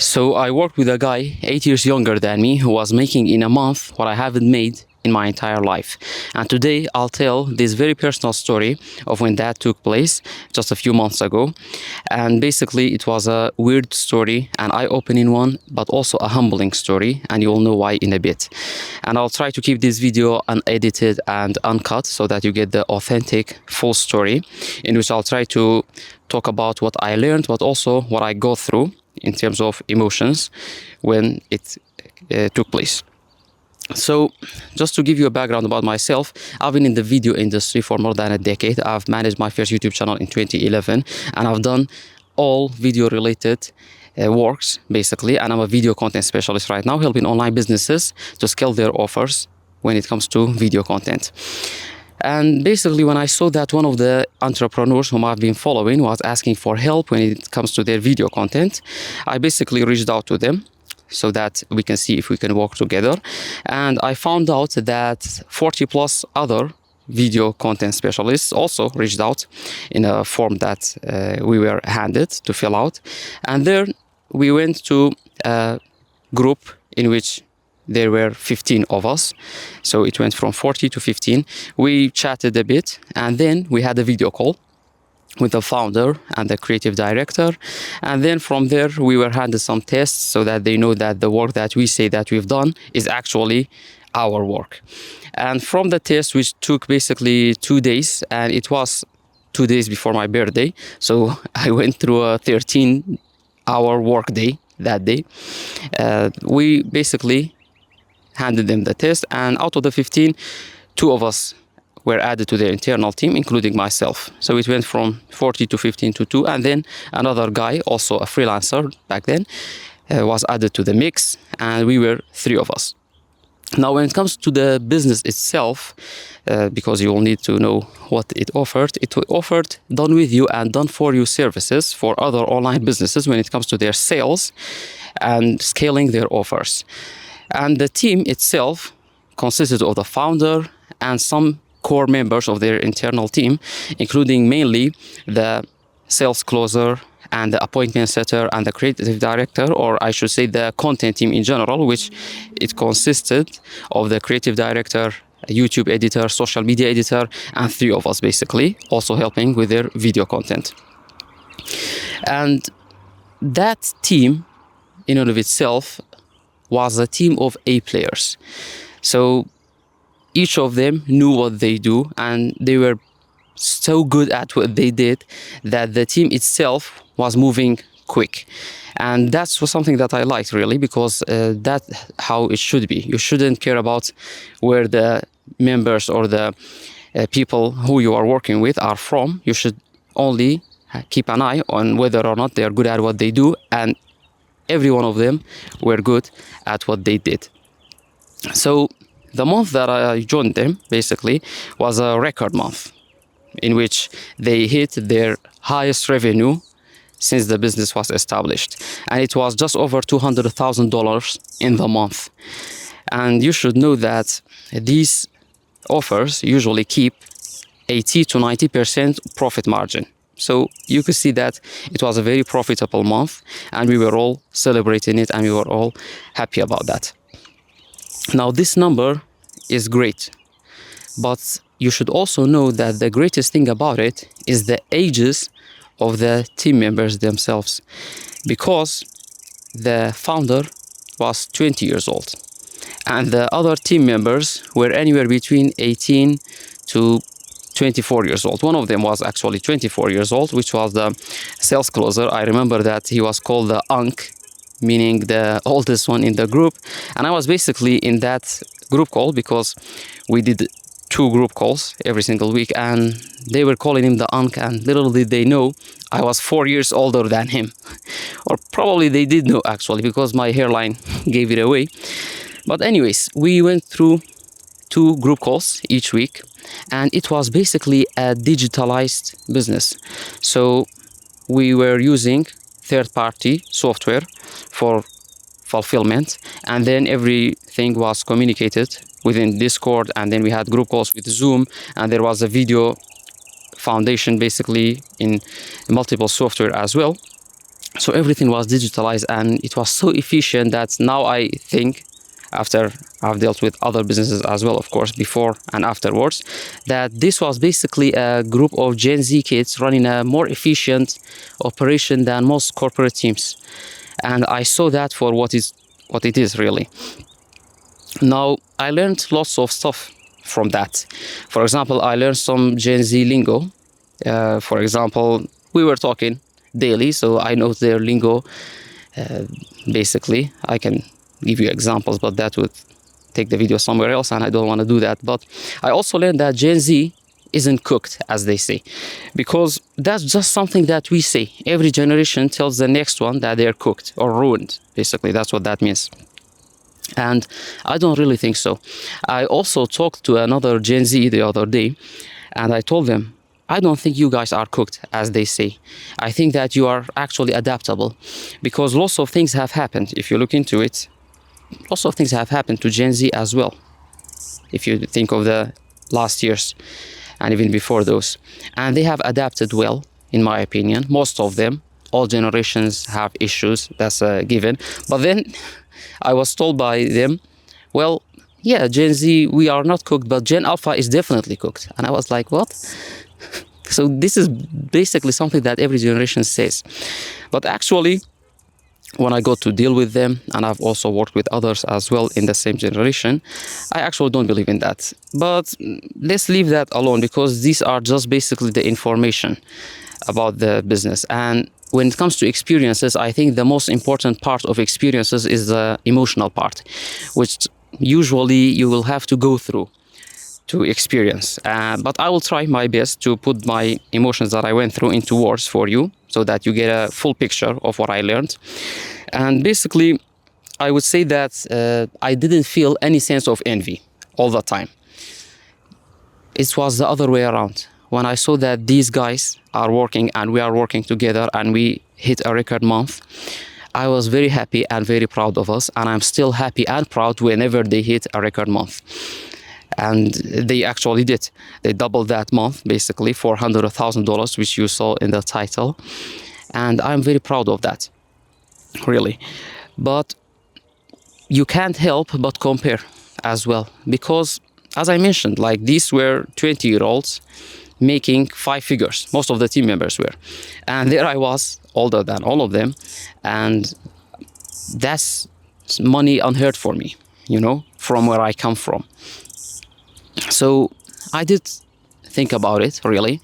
So I worked with a guy 8 years younger than me who was making in a month what I haven't made in my entire life. And today I'll tell this very personal story of when that took place just a few months ago. And basically it was a weird story, an eye-opening one, but also a humbling story, and you'll know why in a bit. And I'll try to keep this video unedited and uncut so that you get the authentic full story, in which I'll try to talk about what I learned, but also what I go through in terms of emotions when it took place. So just to give you a background about myself, I've been in the video industry for more than a decade. I've managed my first YouTube channel in 2011, and I've done all video related works basically, and I'm a video content specialist right now, helping online businesses to scale their offers when it comes to video content. And basically, when I saw that one of the entrepreneurs whom I've been following was asking for help when it comes to their video content, I basically reached out to them so that we can see if we can work together. And I found out that 40 plus other video content specialists also reached out in a form that we were handed to fill out. And there we went to a group in which there were 15 of us. So it went from 40 to 15. We chatted a bit, and then we had a video call with the founder and the creative director. And then from there, we were handed some tests so that they know that the work that we say that we've done is actually our work. And from the test, which took basically 2 days, and it was 2 days before my birthday. So I went through a 13-hour work day that day. We basically handed them the test, and out of the 15, 2 of us were added to their internal team, including myself. So it went from 40 to 15 to 2, and then another guy, also a freelancer back then, was added to the mix, and we were 3 of us. Now, when it comes to the business itself, because you will need to know what it offered done with you and done for you services for other online businesses when it comes to their sales and scaling their offers. And the team itself consisted of the founder and some core members of their internal team, including mainly the sales closer and the appointment setter and the creative director, or I should say the content team in general, which it consisted of the creative director, a YouTube editor, social media editor, and 3 of us basically, also helping with their video content. And that team in and of itself was a team of A players. So each of them knew what they do, and they were so good at what they did that the team itself was moving quick. And that's something that I liked really, because that's how it should be. You shouldn't care about where the members or the people who you are working with are from. You should only keep an eye on whether or not they are good at what they do, and every one of them were good at what they did. So the month that I joined them basically was a record month in which they hit their highest revenue since the business was established. And it was just over $200,000 in the month. And you should know that these offers usually keep 80 to 90% profit margin. So you could see that it was a very profitable month, and we were all celebrating it, and we were all happy about that. Now, this number is great, but you should also know that the greatest thing about it is the ages of the team members themselves, because the founder was 20 years old, and the other team members were anywhere between 18 to 24 years old. One of them was actually 24 years old, which was the sales closer. I remember that he was called the Ankh, meaning the oldest one in the group. And I was basically in that group call because we did 2 group calls every single week, and they were calling him the Ankh, and little did they know I was 4 years older than him. Or probably they did know actually, because my hairline gave it away. But anyways, we went through 2 group calls each week, and it was basically a digitalized business. So we were using third-party software for fulfillment, and then everything was communicated within Discord, and then we had group calls with Zoom, and there was a video foundation basically in multiple software as well. So everything was digitalized, and it was so efficient that now I think, after I've dealt with other businesses as well, of course, before and afterwards, that this was basically a group of Gen Z kids running a more efficient operation than most corporate teams. And I saw that for what it is really. Now, I learned lots of stuff from that. For example, I learned some Gen Z lingo. For example, we were talking daily, so I know their lingo. Basically, I can give you examples, but that would take the video somewhere else, and I don't want to do that. But I also learned that Gen Z isn't cooked, as they say, because that's just something that we say. Every generation tells the next one that they're cooked or ruined. Basically, that's what that means. And I don't really think so. I also talked to another Gen Z the other day, and I told them, I don't think you guys are cooked, as they say. I think that you are actually adaptable, because lots of things have happened. If you look into it, lots of things have happened to Gen Z as well. If you think of the last years and even before those. And they have adapted well, in my opinion. Most of them. All generations have issues, that's a given. But then I was told by them, well, yeah, Gen Z, we are not cooked, but Gen Alpha is definitely cooked. And I was like, what? So this is basically something that every generation says. But actually, when I got to deal with them, and I've also worked with others as well in the same generation, I actually don't believe in that. But let's leave that alone, because these are just basically the information about the business. And when it comes to experiences, I think the most important part of experiences is the emotional part, which usually you will have to go through to experience. But I will try my best to put my emotions that I went through into words for you, so that you get a full picture of what I learned. And basically, I would say that I didn't feel any sense of envy all the time. It was the other way around. When I saw that these guys are working and we are working together and we hit a record month, I was very happy and very proud of us. And I'm still happy and proud whenever they hit a record month. And they actually did. They doubled that month, basically, $400,000, which you saw in the title. And I'm very proud of that, really. But you can't help but compare as well. Because, as I mentioned, like, these were 20-year-olds making 5 figures. Most of the team members were. And there I was, older than all of them. And that's money unheard for me, from where I come from. So I did think about it, really.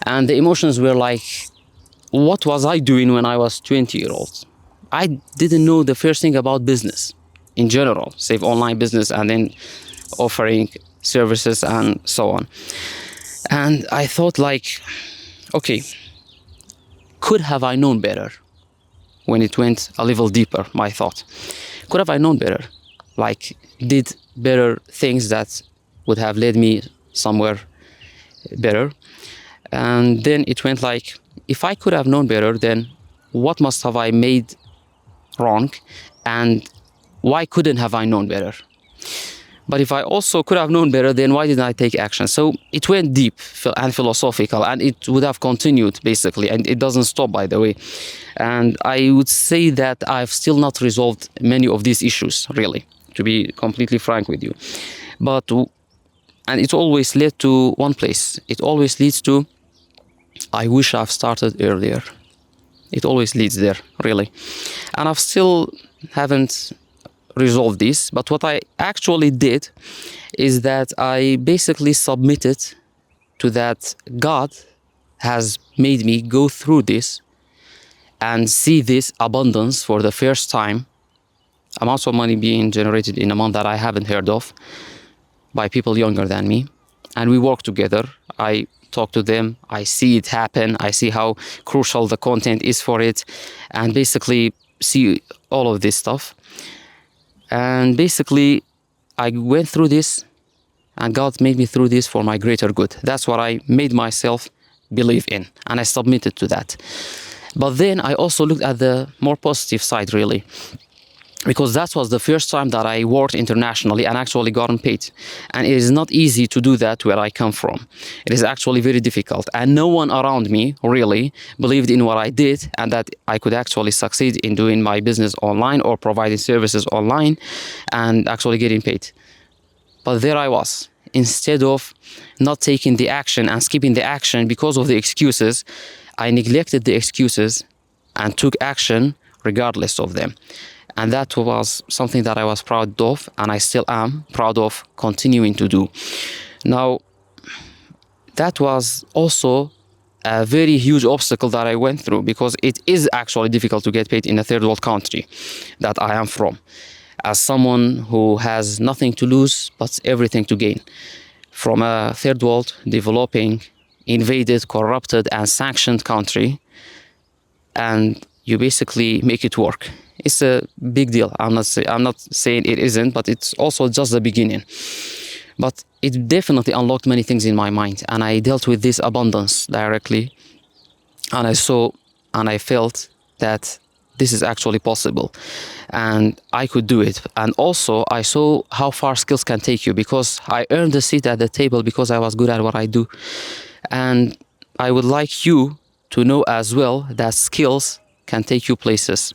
And the emotions were like, what was I doing when I was 20-year-old? I didn't know the first thing about business in general, save online business and then offering services and so on. And I thought, like, okay, could have I known better? When it went a level deeper, my thought. Could have I known better? Like, did better things that would have led me somewhere better. And then it went like, if I could have known better, then what must have I made wrong? And why couldn't have I known better? But if I also could have known better, then why didn't I take action? So it went deep and philosophical, and it would have continued, basically. And it doesn't stop, by the way. And I would say that I've still not resolved many of these issues, really, to be completely frank with you. And it always led to one place. It always leads to, I wish I've started earlier. It always leads there, really. And I've still haven't resolved this. But what I actually did is that I basically submitted to that God has made me go through this and see this abundance for the first time. Amounts of money being generated in a month that I haven't heard of, by people younger than me. And we work together. I talk to them. I see it happen. I see how crucial the content is for it. And basically see all of this stuff. And basically, I went through this, and God made me through this for my greater good. That's what I made myself believe in. And I submitted to that. But then I also looked at the more positive side, really. because that was the first time that I worked internationally and actually gotten paid. And it is not easy to do that where I come from. It is actually very difficult. And no one around me really believed in what I did and that I could actually succeed in doing my business online or providing services online and actually getting paid. But there I was. Instead of not taking the action and skipping the action because of the excuses, I neglected the excuses and took action regardless of them. And that was something that I was proud of, and I still am proud of continuing to do. Now, that was also a very huge obstacle that I went through, because it is actually difficult to get paid in a third world country that I am from, as someone who has nothing to lose but everything to gain. From a third world, developing, invaded, corrupted, and sanctioned country, and you basically make it work. It's a big deal. I'm not saying it isn't, but it's also just the beginning. But it definitely unlocked many things in my mind, and I dealt with this abundance directly, and I saw and I felt that this is actually possible and I could do it. And also I saw how far skills can take you, because I earned a seat at the table because I was good at what I do. And I would like you to know as well that skills can take you places.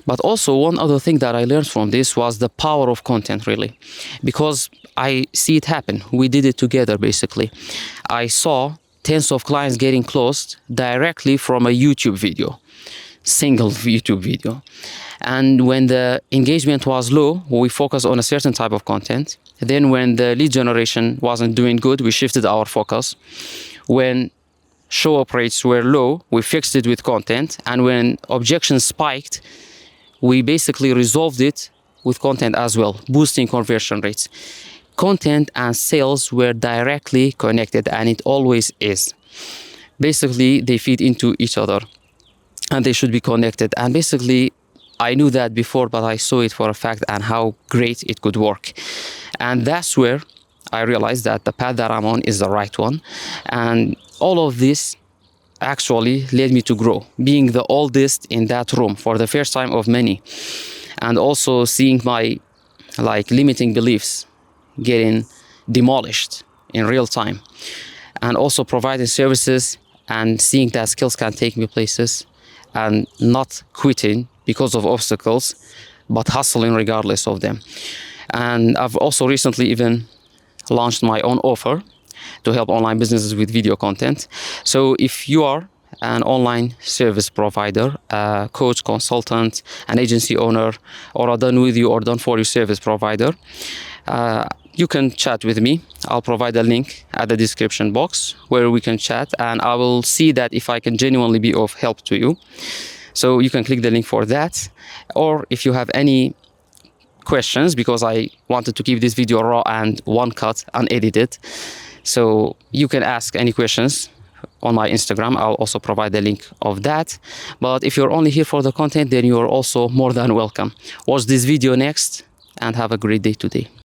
But also one other thing that I learned from this was the power of content, really, because I see it happen. We did it together, basically. I saw tens of clients getting closed directly from a YouTube video, single YouTube video. And when the engagement was low, we focused on a certain type of content. Then when the lead generation wasn't doing good, we shifted our focus. When show-up rates were low, we fixed it with content. And when objections spiked, we basically resolved it with content as well, boosting conversion rates. Content and sales were directly connected, and it always is. Basically, they feed into each other and they should be connected. And basically, I knew that before, but I saw it for a fact and how great it could work. And that's where I realized that the path that I'm on is the right one. And all of this actually led me to grow, being the oldest in that room for the first time of many, and also seeing my limiting beliefs getting demolished in real time, and also providing services and seeing that skills can take me places, and not quitting because of obstacles, but hustling regardless of them. And I've also recently even launched my own offer to help online businesses with video content. So if you are an online service provider, a coach, consultant, an agency owner, or a done with you or done for you service provider, you can chat with me. I'll provide a link at the description box where we can chat, and I will see that if I can genuinely be of help to you. So you can click the link for that. Or if you have any questions, because I wanted to keep this video raw and one cut, unedited, so you can ask any questions on my Instagram. I'll also provide the link of that. But if you're only here for the content, then you're also more than welcome. Watch this video next and have a great day today.